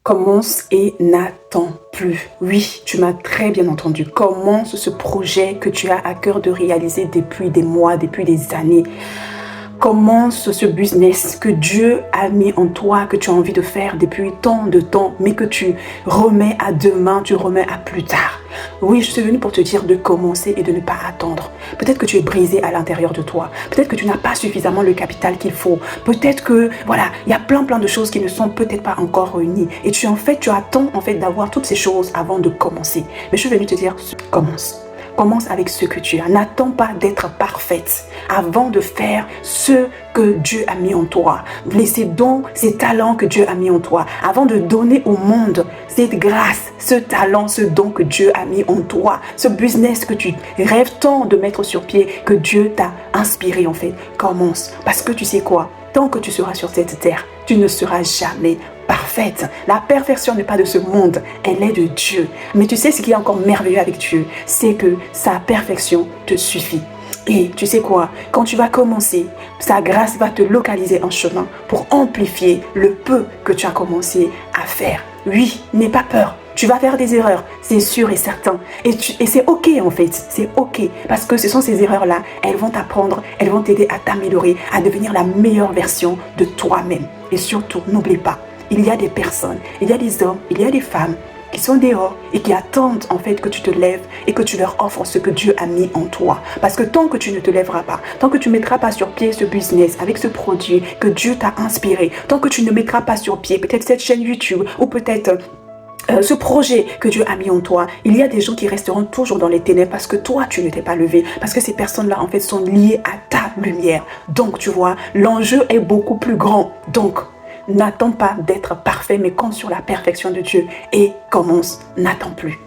Commence et n'attends plus. Oui, tu m'as très bien entendu. Commence ce projet que tu as à cœur de réaliser depuis des mois, depuis des années. Commence ce business que Dieu a mis en toi, que tu as envie de faire depuis tant de temps, mais que tu remets à demain, tu remets à plus tard. Oui, je suis venue pour te dire de commencer et de ne pas attendre. Peut-être que tu es brisé à l'intérieur de toi. Peut-être que tu n'as pas suffisamment le capital qu'il faut. Peut-être que, voilà, il y a plein de choses qui ne sont peut-être pas encore réunies. Et tu attends d'avoir toutes ces choses avant de commencer. Mais je suis venue te dire, commence. Commence avec ce que tu as. N'attends pas d'être parfaite avant de faire ce que Dieu a mis en toi. Laissez donc ces talents que Dieu a mis en toi. Avant de donner au monde cette grâce, ce talent, ce don que Dieu a mis en toi. Ce business que tu rêves tant de mettre sur pied, que Dieu t'a inspiré en fait. Commence. Parce que tu sais quoi? Tant que tu seras sur cette terre, tu ne seras jamais parfaite. La perfection n'est pas de ce monde, elle est de Dieu. Mais tu sais ce qui est encore merveilleux avec Dieu, c'est que sa perfection te suffit. Et tu sais quoi? Quand tu vas commencer, sa grâce va te localiser en chemin pour amplifier le peu que tu as commencé à faire. Oui, n'aie pas peur. Tu vas faire des erreurs, c'est sûr et certain. Et c'est ok en fait, c'est ok. Parce que ce sont ces erreurs-là, elles vont t'apprendre, elles vont t'aider à t'améliorer, à devenir la meilleure version de toi-même. Et surtout, n'oublie pas, il y a des personnes, il y a des hommes, il y a des femmes qui sont dehors et qui attendent en fait que tu te lèves et que tu leur offres ce que Dieu a mis en toi. Parce que tant que tu ne te lèveras pas, tant que tu ne mettras pas sur pied ce business avec ce produit que Dieu t'a inspiré, tant que tu ne mettras pas sur pied peut-être cette chaîne YouTube ou peut-être ce projet que Dieu a mis en toi, il y a des gens qui resteront toujours dans les ténèbres parce que toi, tu ne t'es pas levé. Parce que ces personnes-là, en fait, sont liées à ta lumière. Donc, tu vois, l'enjeu est beaucoup plus grand. Donc, n'attends pas d'être parfait, mais compte sur la perfection de Dieu et commence, n'attends plus.